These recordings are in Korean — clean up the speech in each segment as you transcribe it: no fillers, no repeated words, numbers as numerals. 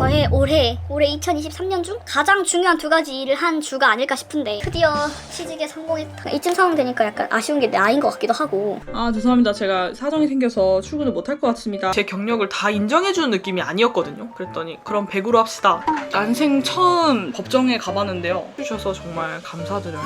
저의 올해 2023년 중 가장 중요한 두 가지 일을 한 주가 아닐까 싶은데 드디어 취직에 성공했다. 이쯤 상황 되니까 약간 아쉬운 게 나인 것 같기도 하고. 아 죄송합니다. 제가 사정이 생겨서 출근을 못 할 것 같습니다. 제 경력을 다 인정해주는 느낌이 아니었거든요. 그랬더니 그럼 100으로 합시다. 난생 처음 법정에 가봤는데요. 해주셔서 정말 감사드려요.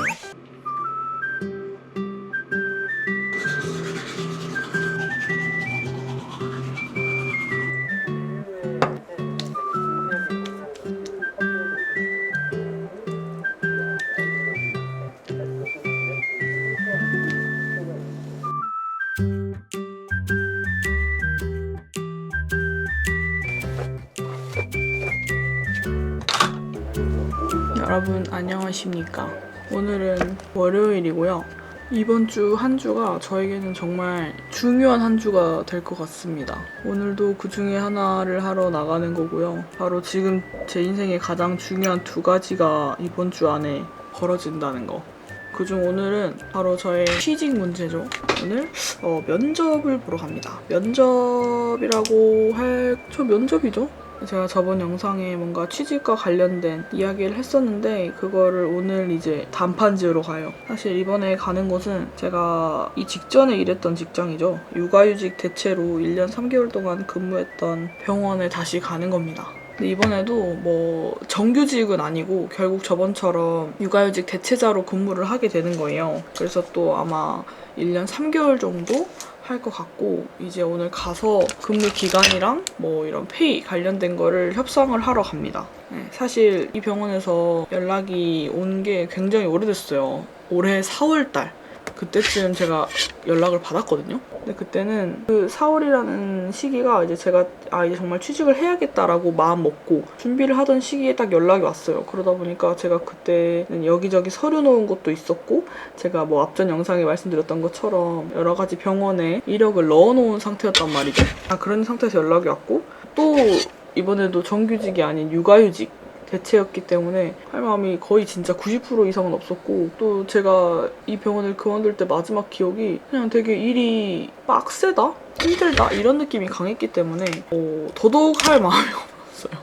여러분 안녕하십니까. 오늘은 월요일이고요. 이번 주 한 주가 저에게는 정말 중요한 한 주가 될 것 같습니다. 오늘도 그 중에 하나를 하러 나가는 거고요. 바로 지금 제 인생의 가장 중요한 두 가지가 이번 주 안에 벌어진다는 거. 그중 오늘은 바로 저의 취직 문제죠. 오늘 면접을 보러 갑니다. 면접이라고 저 면접이죠? 제가 저번 영상에 뭔가 취직과 관련된 이야기를 했었는데 그거를 오늘 이제 단판지으러 가요. 사실 이번에 가는 곳은 제가 이 직전에 일했던 직장이죠. 육아휴직 대체로 1년 3개월 동안 근무했던 병원에 다시 가는 겁니다. 근데 이번에도 뭐 정규직은 아니고 결국 저번처럼 육아휴직 대체자로 근무를 하게 되는 거예요. 그래서 또 아마 1년 3개월 정도 할 것 같고 이제 오늘 가서 근무 기간이랑 뭐 이런 페이 관련된 거를 협상을 하러 갑니다. 네, 사실 이 병원에서 연락이 온 게 굉장히 오래됐어요. 올해 4월달 그때쯤 제가 연락을 받았거든요. 근데 그때는 그 4월이라는 시기가 이제 제가 이제 정말 취직을 해야겠다라고 마음 먹고 준비를 하던 시기에 딱 연락이 왔어요. 그러다 보니까 제가 그때는 여기저기 서류 놓은 것도 있었고 제가 뭐 앞전 영상에 말씀드렸던 것처럼 여러 가지 병원에 이력을 넣어놓은 상태였단 말이죠. 그런 상태에서 연락이 왔고 또 이번에도 정규직이 아닌 육아휴직 대체였기 때문에 할 마음이 거의 진짜 90% 이상은 없었고 또 제가 이 병원을 그만둘 때 마지막 기억이 그냥 되게 일이 빡세다? 힘들다? 이런 느낌이 강했기 때문에 더더욱 할 마음이 없었어요.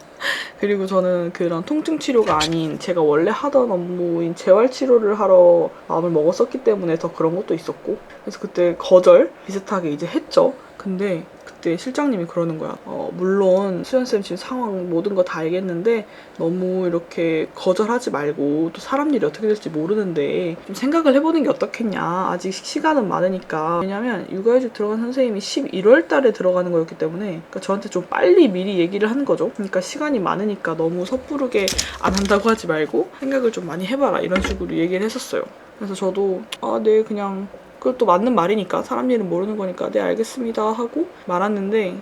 그리고 저는 그런 통증 치료가 아닌 제가 원래 하던 업무인 재활 치료를 하러 마음을 먹었었기 때문에 더 그런 것도 있었고 그래서 그때 거절 비슷하게 이제 했죠. 근데 그때 실장님이 그러는 거야. 물론 수연쌤 지금 상황 모든 거 다 알겠는데 너무 이렇게 거절하지 말고 또 사람 일이 어떻게 될지 모르는데 좀 생각을 해보는 게 어떻겠냐. 아직 시간은 많으니까. 왜냐면 육아휴직 들어간 선생님이 11월 달에 들어가는 거였기 때문에 그러니까 저한테 좀 빨리 미리 얘기를 하는 거죠. 그러니까 시간이 많으니까 너무 섣부르게 안 한다고 하지 말고 생각을 좀 많이 해봐라 이런 식으로 얘기를 했었어요. 그래서 저도 네 그냥 그것도 맞는 말이니까 사람 일은 모르는 거니까 네 알겠습니다 하고 말았는데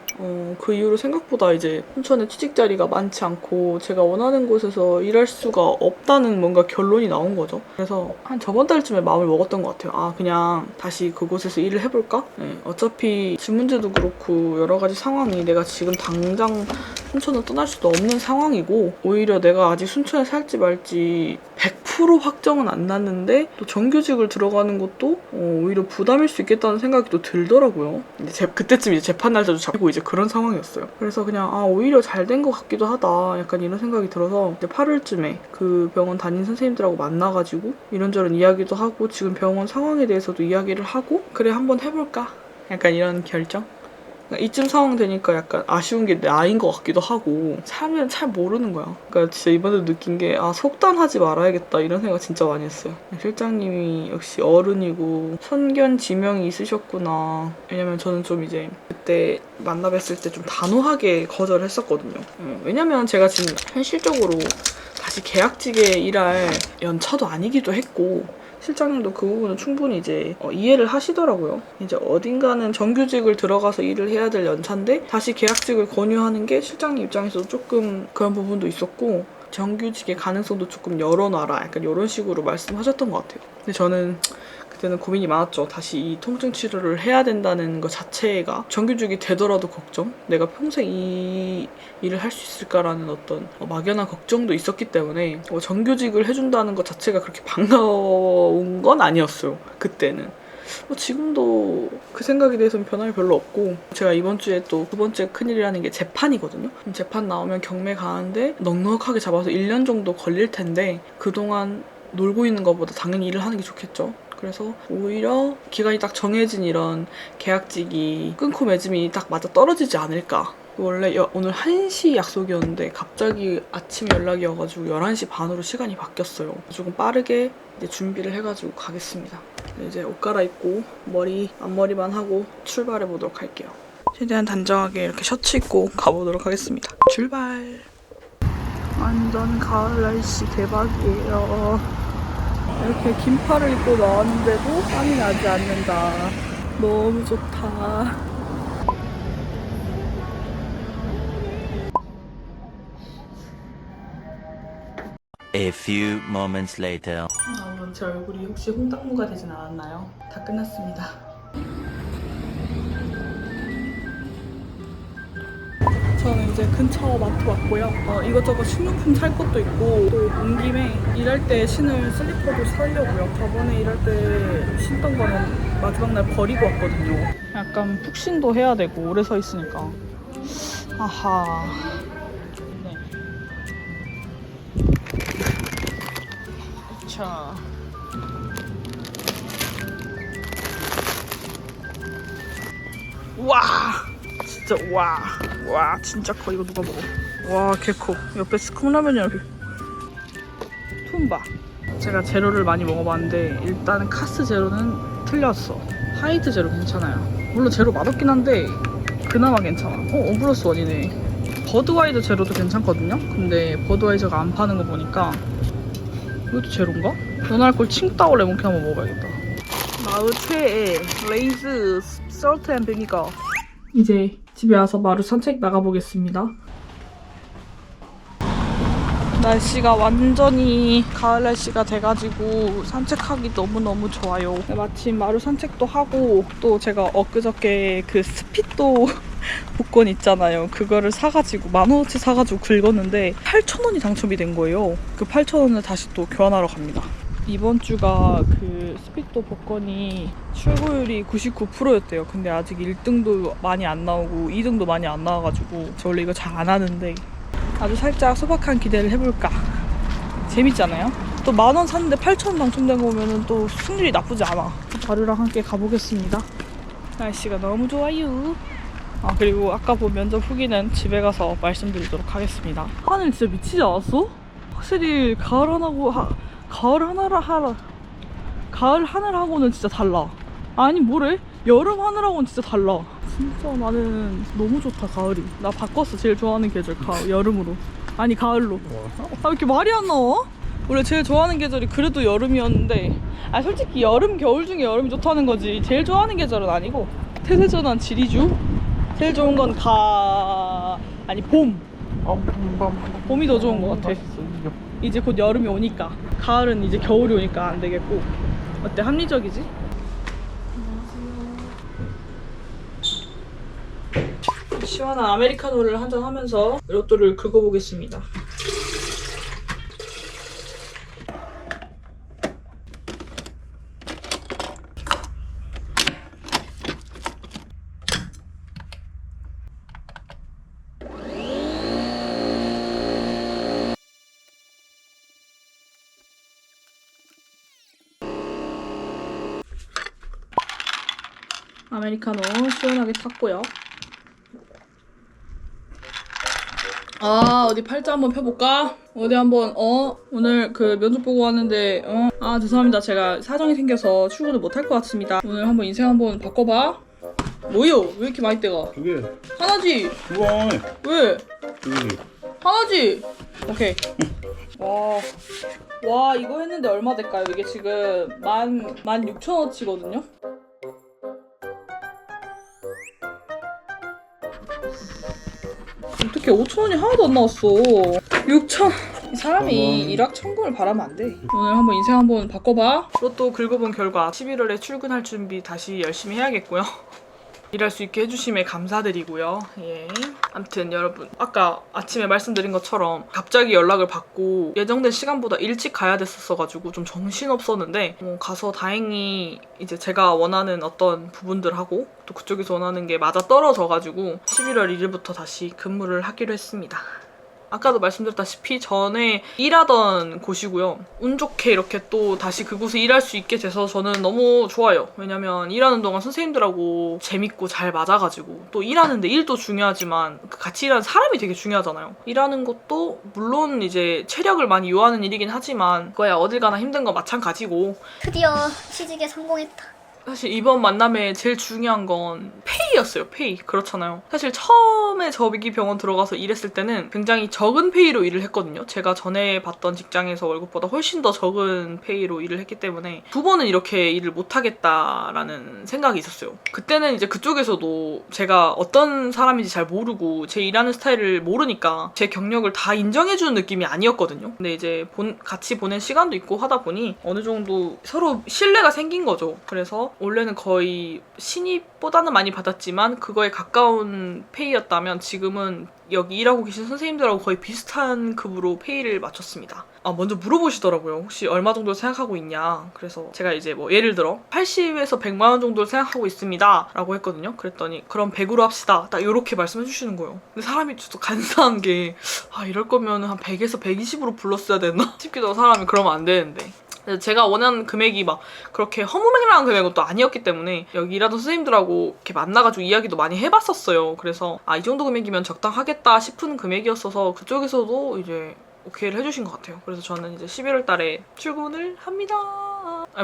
그 이후로 생각보다 이제 순천에 취직 자리가 많지 않고 제가 원하는 곳에서 일할 수가 없다는 뭔가 결론이 나온 거죠. 그래서 한 저번 달쯤에 마음을 먹었던 것 같아요. 그냥 다시 그곳에서 일을 해볼까? 네, 어차피 집 문제도 그렇고 여러 가지 상황이 내가 지금 당장 순천을 떠날 수도 없는 상황이고 오히려 내가 아직 순천에 살지 말지 100% 확정은 안 났는데 또 정규직을 들어가는 것도 오히려 부담일 수 있겠다는 생각이 또 들더라고요. 이제 그때쯤 이제 재판 날짜도 잡히고 이제 그런 상황이었어요. 그래서 그냥 오히려 잘 된 것 같기도 하다 약간 이런 생각이 들어서 이제 8월쯤에 그 병원 담임 선생님들하고 만나가지고 이런저런 이야기도 하고 지금 병원 상황에 대해서도 이야기를 하고 그래 한번 해볼까 약간 이런 결정? 이쯤 상황 되니까 약간 아쉬운 게 나인 것 같기도 하고 사람들은 잘 모르는 거야. 그러니까 진짜 이번에 느낀 게 속단하지 말아야겠다 이런 생각 진짜 많이 했어요. 실장님이 역시 어른이고 선견 지명이 있으셨구나. 왜냐면 저는 좀 이제 그때 만나 뵀을 때 좀 단호하게 거절했었거든요. 왜냐면 제가 지금 현실적으로 다시 계약직에 일할 연차도 아니기도 했고 실장님도 그 부분은 충분히 이제 이해를 하시더라고요. 이제 어딘가는 정규직을 들어가서 일을 해야 될 연차인데 다시 계약직을 권유하는 게 실장님 입장에서도 조금 그런 부분도 있었고 정규직의 가능성도 조금 열어놔라 약간 이런 식으로 말씀하셨던 것 같아요. 근데 저는 그때는 고민이 많았죠. 다시 이 통증 치료를 해야 된다는 것 자체가 정규직이 되더라도 걱정? 내가 평생 이 일을 할 수 있을까라는 어떤 막연한 걱정도 있었기 때문에 정규직을 해준다는 것 자체가 그렇게 반가운 건 아니었어요. 그때는. 지금도 그 생각에 대해서는 변함이 별로 없고 제가 이번 주에 또 두 번째 큰일이라는 게 재판이거든요. 재판 나오면 경매 가는데 넉넉하게 잡아서 1년 정도 걸릴 텐데 그동안 놀고 있는 것보다 당연히 일을 하는 게 좋겠죠. 그래서 오히려 기간이 딱 정해진 이런 계약직이 끊고 맺음이 딱 맞아 떨어지지 않을까. 원래 오늘 1시 약속이었는데 갑자기 아침에 연락이 와가지고 11시 반으로 시간이 바뀌었어요. 조금 빠르게 이제 준비를 해가지고 가겠습니다. 이제 옷 갈아입고 앞머리만 하고 출발해 보도록 할게요. 최대한 단정하게 이렇게 셔츠 입고 가보도록 하겠습니다. 출발! 완전 가을 날씨 대박이에요. 이렇게 긴팔을 입고 나왔는데도 땀이 나지 않는다. 너무 좋다. A few moments later. 여러분, 제 얼굴이 혹시 홍당무가 되진 않았나요? 다 끝났습니다. 저는 이제 근처 마트 왔고요. 이것저것 식료품 살 것도 있고 또 온 김에 일할 때 신을 슬리퍼도 사려고요. 저번에 일할 때 신던 거는 마지막 날 버리고 왔거든요. 약간 푹신도 해야 되고 오래 서 있으니까. 아하. 네. 자. 와. 진짜 와 진짜 커. 이거 누가 먹어? 와 개 커. 옆에 스콩라면이랑 툼바. 제가 제로를 많이 먹어봤는데 일단 카스 제로는 틀렸어. 하이트 제로 괜찮아요. 물론 제로 맛없긴 한데 그나마 괜찮아. 원플러스 원이네. 버드와이저 제로도 괜찮거든요. 근데 버드와이저가 안 파는 거 보니까 이것도 제로인가? 노날콜 칭따오 레몬케 한번 먹어야겠다. 마을 최애 레이즈 솔트 앤 비니거. 이제 집에 와서 마루 산책 나가보겠습니다. 날씨가 완전히 가을 날씨가 돼가지고 산책하기 너무너무 좋아요. 마침 마루 산책도 하고 또 제가 엊그저께 그 스피또 복권 있잖아요. 그거를 사가지고 10,000원어치 사가지고 긁었는데 8,000원이 당첨이 된 거예요. 그 8,000원을 다시 또 교환하러 갑니다. 이번 주가 그 스피또 복권이 출고율이 99%였대요. 근데 아직 1등도 많이 안 나오고 2등도 많이 안 나와가지고 저 원래 이거 잘 안 하는데 아주 살짝 소박한 기대를 해볼까. 재밌잖아요? 또 10,000원 샀는데 8,000원 당첨된 거면은 또 승률이 나쁘지 않아. 가루랑 함께 가보겠습니다. 날씨가 너무 좋아요. 그리고 아까 본 면접 후기는 집에 가서 말씀드리도록 하겠습니다. 하늘 진짜 미치지 않았어? 확실히 가을 하늘하고는 진짜 달라. 아니 뭐래? 여름 하늘하고는 진짜 달라. 진짜 나는 너무 좋다 가을이. 나 바꿨어. 제일 좋아하는 계절 여름으로. 아니 가을로. 왜 이렇게 말이 안 나와? 원래 제일 좋아하는 계절이 그래도 여름이었는데 솔직히 여름 겨울 중에 여름이 좋다는 거지 제일 좋아하는 계절은 아니고. 태세전환 지리주. 제일 좋은 건 봄. 봄이 더 좋은 것 같아. 이제 곧 여름이 오니까. 가을은 이제 겨울이 오니까 안 되겠고. 어때? 합리적이지? 시원한 아메리카노를 한잔 하면서 로또를 긁어보겠습니다. 아메리카노 시원하게 탔고요. 어디 팔자 한번 펴볼까? 어디 한번 오늘 그 면접 보고 왔는데 죄송합니다. 제가 사정이 생겨서 출근을 못할 것 같습니다. 오늘 한번 인생 한번 바꿔봐. 뭐요? 왜 이렇게 많이 떼가? 두 개. 하나지? 두 개. 왜? 두 개. 하나지? 오케이. 와 이거 했는데 얼마 될까요? 이게 지금 16,000원어치거든요? 어떻게 5,000원이 하나도 안 나왔어. 6,000. 이 사람이 일확천금을 바라면 안 돼. 오늘 한번 인생 한번 바꿔봐. 로또 긁어본 결과 11월에 출근할 준비 다시 열심히 해야겠고요. 일할 수 있게 해주심에 감사드리고요. 예. 아무튼 여러분 아까 아침에 말씀드린 것처럼 갑자기 연락을 받고 예정된 시간보다 일찍 가야 됐었어가지고 좀 정신없었는데 가서 다행히 이제 제가 원하는 어떤 부분들하고 또 그쪽에서 원하는 게 맞아 떨어져가지고 11월 1일부터 다시 근무를 하기로 했습니다. 아까도 말씀드렸다시피 전에 일하던 곳이고요. 운 좋게 이렇게 또 다시 그곳에 일할 수 있게 돼서 저는 너무 좋아요. 왜냐면 일하는 동안 선생님들하고 재밌고 잘 맞아가지고 또 일하는데 일도 중요하지만 같이 일하는 사람이 되게 중요하잖아요. 일하는 것도 물론 이제 체력을 많이 요하는 일이긴 하지만 그거야 어딜 가나 힘든 건 마찬가지고 드디어 취직에 성공했다. 사실 이번 만남에 제일 중요한 건 페이였어요. 페이. 그렇잖아요. 사실 처음에 저기 병원 들어가서 일했을 때는 굉장히 적은 페이로 일을 했거든요. 제가 전에 봤던 직장에서 월급보다 훨씬 더 적은 페이로 일을 했기 때문에 두 번은 이렇게 일을 못하겠다라는 생각이 있었어요. 그때는 이제 그쪽에서도 제가 어떤 사람인지 잘 모르고 제 일하는 스타일을 모르니까 제 경력을 다 인정해주는 느낌이 아니었거든요. 근데 이제 같이 보낸 시간도 있고 하다 보니 어느 정도 서로 신뢰가 생긴 거죠. 그래서 원래는 거의 신입보다는 많이 받았지만 그거에 가까운 페이였다면 지금은 여기 일하고 계신 선생님들하고 거의 비슷한 급으로 페이를 맞췄습니다. 먼저 물어보시더라고요. 혹시 얼마 정도 생각하고 있냐. 그래서 제가 이제 뭐 예를 들어 80에서 100만 원 정도를 생각하고 있습니다 라고 했거든요. 그랬더니 그럼 100으로 합시다. 딱 이렇게 말씀해 주시는 거예요. 근데 사람이 좀 간사한 게 이럴 거면 한 100에서 120으로 불렀어야 됐나 싶기도 하고 사람이 그러면 안 되는데 제가 원하는 금액이 막 그렇게 허무맹랑한 금액은 또 아니었기 때문에 여기 일하던 선생님들하고 이렇게 만나가지고 이야기도 많이 해봤었어요. 그래서 이 정도 금액이면 적당하겠다 싶은 금액이었어서 그쪽에서도 이제 오케이를 해주신 것 같아요. 그래서 저는 이제 11월 달에 출근을 합니다.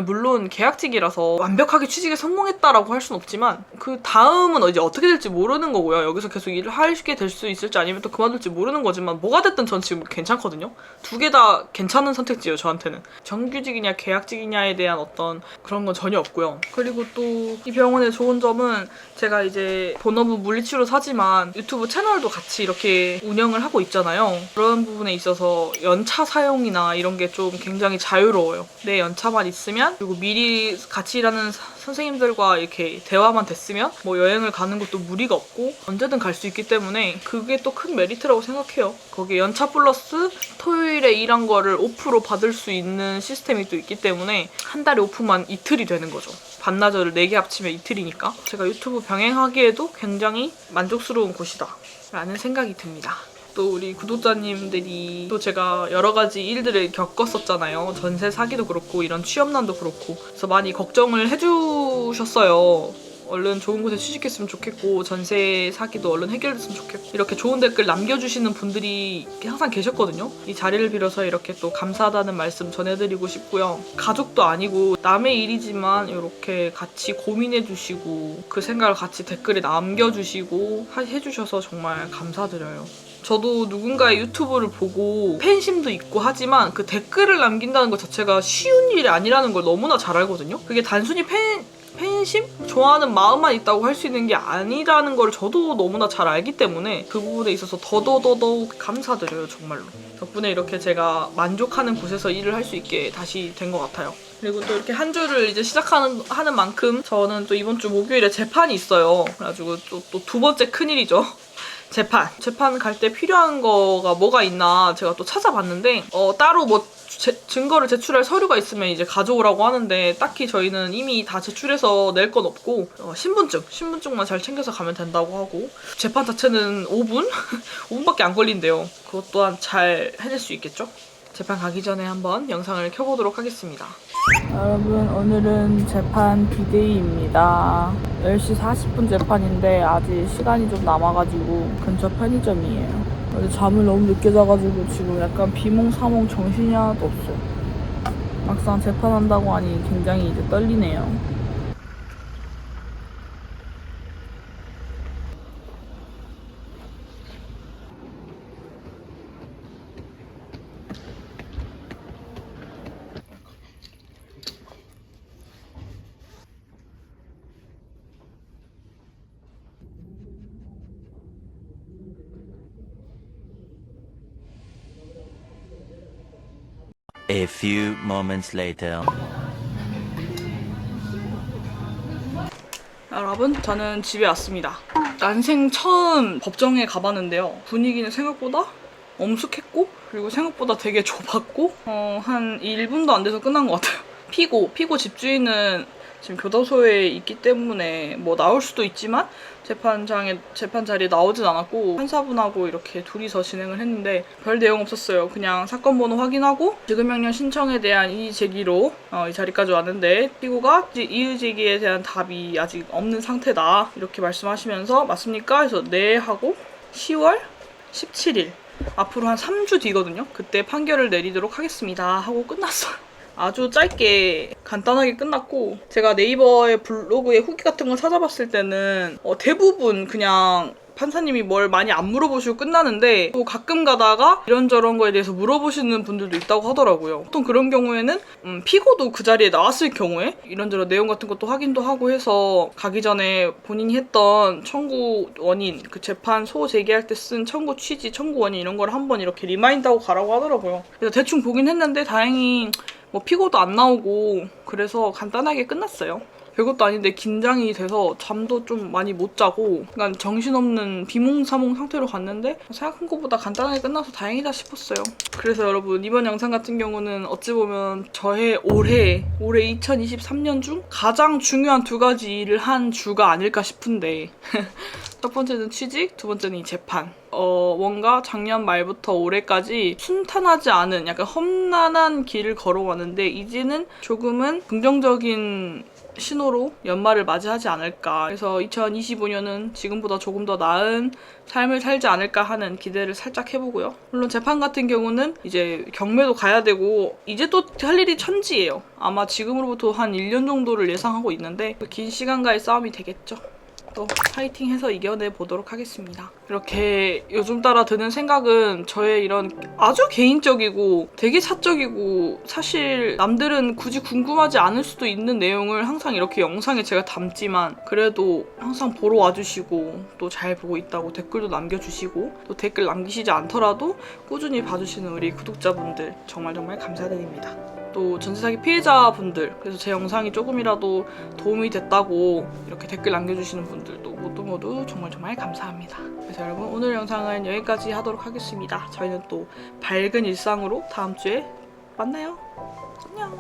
물론 계약직이라서 완벽하게 취직에 성공했다라고 할 수는 없지만 그 다음은 이제 어떻게 될지 모르는 거고요. 여기서 계속 일을 하게 될 수 있을지 아니면 또 그만둘지 모르는 거지만 뭐가 됐든 전 지금 괜찮거든요. 두 개 다 괜찮은 선택지예요. 저한테는. 정규직이냐 계약직이냐에 대한 어떤 그런 건 전혀 없고요. 그리고 또 이 병원의 좋은 점은 제가 이제 본업은 물리치료사지만 유튜브 채널도 같이 이렇게 운영을 하고 있잖아요. 그런 부분에 있어서 연차 사용이나 이런 게 좀 굉장히 자유로워요. 내 연차만 있으면 그리고 미리 같이 일하는 선생님들과 이렇게 대화만 됐으면 뭐 여행을 가는 것도 무리가 없고 언제든 갈 수 있기 때문에 그게 또 큰 메리트라고 생각해요. 거기에 연차 플러스 토요일에 일한 거를 오프로 받을 수 있는 시스템이 또 있기 때문에 한 달에 오프만 이틀이 되는 거죠. 반나절을 4개 합치면 이틀이니까 제가 유튜브 병행하기에도 굉장히 만족스러운 곳이다 라는 생각이 듭니다. 또 우리 구독자님들이 또 제가 여러 가지 일들을 겪었었잖아요. 전세 사기도 그렇고 이런 취업난도 그렇고 그래서 많이 걱정을 해주셨어요. 얼른 좋은 곳에 취직했으면 좋겠고 전세 사기도 얼른 해결됐으면 좋겠고 이렇게 좋은 댓글 남겨주시는 분들이 항상 계셨거든요. 이 자리를 빌어서 이렇게 또 감사하다는 말씀 전해드리고 싶고요. 가족도 아니고 남의 일이지만 이렇게 같이 고민해주시고 그 생각을 같이 댓글에 남겨주시고 해주셔서 정말 감사드려요. 저도 누군가의 유튜브를 보고 팬심도 있고 하지만 그 댓글을 남긴다는 것 자체가 쉬운 일이 아니라는 걸 너무나 잘 알거든요. 그게 단순히 팬심? 좋아하는 마음만 있다고 할 수 있는 게 아니라는 걸 저도 너무나 잘 알기 때문에 그 부분에 있어서 더더욱 감사드려요. 정말로. 덕분에 이렇게 제가 만족하는 곳에서 일을 할 수 있게 다시 된 것 같아요. 그리고 또 이렇게 한 주를 이제 하는 만큼 저는 또 이번 주 목요일에 재판이 있어요. 그래가지고 또 두 번째 큰일이죠. 재판 갈 때 필요한 거가 뭐가 있나 제가 또 찾아봤는데 따로 뭐 증거를 제출할 서류가 있으면 이제 가져오라고 하는데 딱히 저희는 이미 다 제출해서 낼 건 없고 신분증만 잘 챙겨서 가면 된다고 하고 재판 자체는 5분? 5분밖에 안 걸린대요. 그것 또한 잘 해낼 수 있겠죠? 재판 가기 전에 한번 영상을 켜보도록 하겠습니다. 여러분 오늘은 재판 디데이입니다. 10시 40분 재판인데 아직 시간이 좀 남아가지고 근처 편의점이에요. 어제 잠을 너무 늦게 자가지고 지금 약간 비몽사몽 정신이 하나도 없어. 막상 재판한다고 하니 굉장히 이제 떨리네요. A few moments later. 여러분 여러분, 저는 집에 왔습니다. 난생 처음 법정에 가봤는데요. 분위기는 생각보다 엄숙했고, 그리고 생각보다 되게 좁았고, 한 1분도 안 돼서 끝난 것 같아요. 피고 집주인은 지금 교도소에 있기 때문에 뭐 나올 수도 있지만 재판 자리에 나오진 않았고, 판사분하고 이렇게 둘이서 진행을 했는데 별 내용 없었어요. 그냥 사건 번호 확인하고 지급명령 신청에 대한 이의 제기로 이 자리까지 왔는데, 피고가 이의 제기에 대한 답이 아직 없는 상태다 이렇게 말씀하시면서 맞습니까? 해서 네 하고 10월 17일 앞으로 한 3주 뒤거든요. 그때 판결을 내리도록 하겠습니다 하고 끝났어요. 아주 짧게 간단하게 끝났고, 제가 네이버의 블로그에 후기 같은 거 찾아봤을 때는 대부분 그냥 판사님이 뭘 많이 안 물어보시고 끝나는데, 또 가끔 가다가 이런저런 거에 대해서 물어보시는 분들도 있다고 하더라고요. 보통 그런 경우에는 피고도 그 자리에 나왔을 경우에 이런저런 내용 같은 것도 확인도 하고 해서 가기 전에 본인이 했던 청구 원인, 그 재판 소 제기할 때 쓴 청구 취지, 청구 원인 이런 걸 한번 이렇게 리마인드하고 가라고 하더라고요. 그래서 대충 보긴 했는데 다행히 뭐 피고도 안 나오고 그래서 간단하게 끝났어요. 별것도 아닌데 긴장이 돼서 잠도 좀 많이 못 자고 약간 정신없는 비몽사몽 상태로 갔는데 생각한 것보다 간단하게 끝나서 다행이다 싶었어요. 그래서 여러분, 이번 영상 같은 경우는 어찌 보면 저의 올해 2023년 중 가장 중요한 2가지 일을 한 주가 아닐까 싶은데 첫 번째는 취직, 두 번째는 이 재판. 뭔가 작년 말부터 올해까지 순탄하지 않은 약간 험난한 길을 걸어왔는데, 이제는 조금은 긍정적인 신호로 연말을 맞이하지 않을까. 그래서 2025년은 지금보다 조금 더 나은 삶을 살지 않을까 하는 기대를 살짝 해보고요. 물론 재판 같은 경우는 이제 경매도 가야 되고 이제 또 할 일이 천지예요. 아마 지금으로부터 한 1년 정도를 예상하고 있는데 긴 시간과의 싸움이 되겠죠. 또 파이팅해서 이겨내 보도록 하겠습니다. 이렇게 요즘 따라 드는 생각은 저의 이런 아주 개인적이고 되게 사적이고 사실 남들은 굳이 궁금하지 않을 수도 있는 내용을 항상 이렇게 영상에 제가 담지만, 그래도 항상 보러 와주시고 또 잘 보고 있다고 댓글도 남겨주시고, 또 댓글 남기시지 않더라도 꾸준히 봐주시는 우리 구독자분들 정말 감사드립니다. 또 전세사기 피해자분들, 그래서 제 영상이 조금이라도 도움이 됐다고 이렇게 댓글 남겨주시는 분들도 모두 정말 감사합니다. 그래서 여러분, 오늘 영상은 여기까지 하도록 하겠습니다. 저희는 또 밝은 일상으로 다음 주에 만나요. 안녕.